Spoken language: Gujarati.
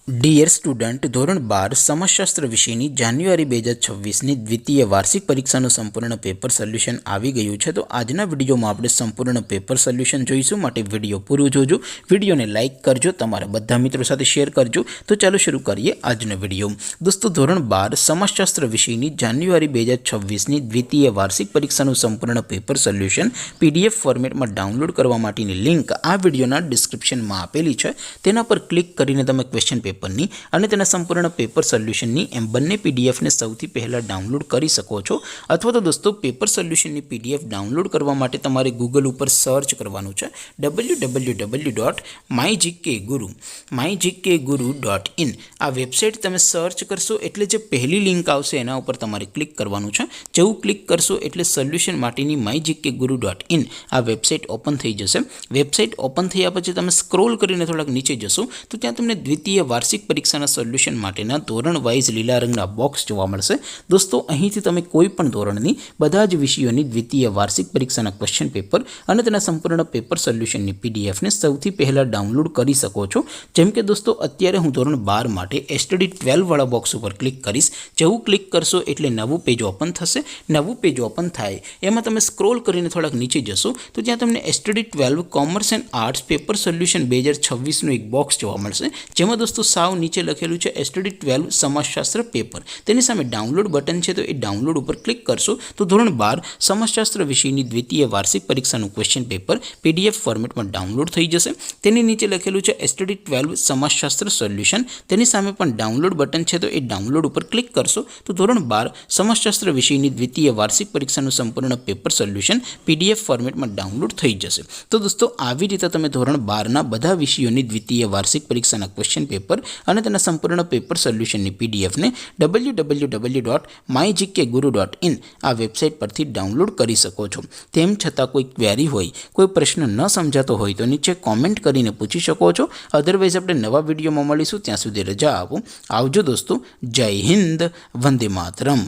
ડિયર સ્ટુડન્ટ, ધોરણ 12 સમાજશાસ્ત્ર વિષયની જાન્યુઆરી 2026ની દ્વિતીય વાર્ષિક પરીક્ષાનું સંપૂર્ણ પેપર સોલ્યુશન આવી ગયું છે। તો આજના વિડીયોમાં આપણે સંપૂર્ણ પેપર સોલ્યુશન જોઈશું, માટે વિડીયો પૂરું જોજો। વિડીયોને લાઇક કરજો, તમારા બધા મિત્રો સાથે શેર કરજો। તો ચાલો શરૂ કરીએ આજનો વિડીયો। દોસ્તો, ધોરણ 12 સમાજશાસ્ત્ર વિષયની જાન્યુઆરી 2026ની દ્વિતીય વાર્ષિક પરીક્ષાનું સંપૂર્ણ પેપર સોલ્યુશન PDF ફોર્મેટમાં ડાઉનલોડ કરવા માટેની લિંક આ વિડીયોના ડિસ્ક્રિપ્શનમાં આપેલી છે। તેના પર ક્લિક કરીને તમે ક્વેશ્ચન પેપરની અને તેના સંપૂર્ણ પેપર સોલ્યુશનની એમ બંને પીડીએફને સૌથી પહેલાં ડાઉનલોડ કરી શકો છો। અથવા તો દોસ્તો, પેપર સોલ્યુશનની પીડીએફ ડાઉનલોડ કરવા માટે તમારે ગૂગલ ઉપર સર્ચ કરવાનું છે www.mygkguru.in। આ વેબસાઇટ તમે સર્ચ કરશો એટલે જે પહેલી લિંક આવશે એના ઉપર તમારે ક્લિક કરવાનું છે। જેવું ક્લિક કરશો એટલે સોલ્યુશન માટેની mygkguru.in આ વેબસાઇટ ઓપન થઈ જશે। વેબસાઇટ ઓપન થયા પછી તમે સ્ક્રોલ કરીને થોડાક નીચે જશો તો ત્યાં તમને દ્વિતીય વાર્ષિક પરીક્ષાના સોલ્યુશન માટેના ધોરણ વાઇઝ લીલા રંગના બોક્સ જોવા મળશે। દોસ્તો, અહીંથી તમે કોઈ પણ ધોરણની બધા જ વિષયોની દ્વિતીય વાર્ષિક પરીક્ષાના ક્વેશ્ચન પેપર અને તેના સંપૂર્ણ પેપર સોલ્યુશનની પીડીએફને સૌથી પહેલાં ડાઉનલોડ કરી શકો છો। જેમ કે દોસ્તો, અત્યારે હું ધોરણ 12 માટે STD 12 વાળા બોક્સ ઉપર ક્લિક કરીશ। જેવું ક્લિક કરશો એટલે નવું પેજ ઓપન થશે। નવું પેજ ઓપન થાય એમાં તમે સ્ક્રોલ કરીને થોડાક નીચે જશો તો ત્યાં તમને STD 12 commerce and arts paper solution 2026નું એક બોક્સ જોવા મળશે। જેમાં દોસ્તો સાવ નીચે લખેલું છે STD 12 સમાજશાસ્ત્ર પેપર। તેની સામે ડાઉનલોડ બટન છે, તો એ ડાઉનલોડ ઉપર ક્લિક કરશો તો ધોરણ 12 સમાજશાસ્ત્ર વિષયની દ્વિતીય વાર્ષિક પરીક્ષાનું ક્વેશ્ચન પેપર PDF ફોર્મેટમાં ડાઉનલોડ થઈ જશે। તેની નીચે લખેલું છે STD 12 સમાજશાસ્ત્ર સોલ્યુશન। તેની સામે પણ ડાઉનલોડ બટન છે, તો એ ડાઉનલોડ ઉપર ક્લિક કરશો તો ધોરણ 12 સમાજશાસ્ત્ર વિષયની દ્વિતીય વાર્ષિક પરીક્ષાનું સંપૂર્ણ પેપર સોલ્યુશન PDF ફોર્મેટમાં ડાઉનલોડ થઈ જશે। તો દોસ્તો, આવી રીતે તમે ધોરણ 12ના બધા વિષયોની દ્વિતીય વાર્ષિક પરીક્ષાના ક્વેશ્ચન પેપર અને તેના સંપૂર્ણ પેપર સોલ્યુશનની પીડીએફને www.mygkguru.in આ વેબસાઇટ પરથી ડાઉનલોડ કરી શકો છો। તેમ છતાં કોઈ ક્વેરી હોય, કોઈ પ્રશ્ન ન સમજાતો હોય તો નીચે કોમેન્ટ કરીને પૂછી શકો છો। અધરવાઇઝ આપણે નવા વિડીયોમાં મળીશું, ત્યાં સુધી રજા આપો। આવજો દોસ્તો, જય હિન્દ, વંદે માતરમ।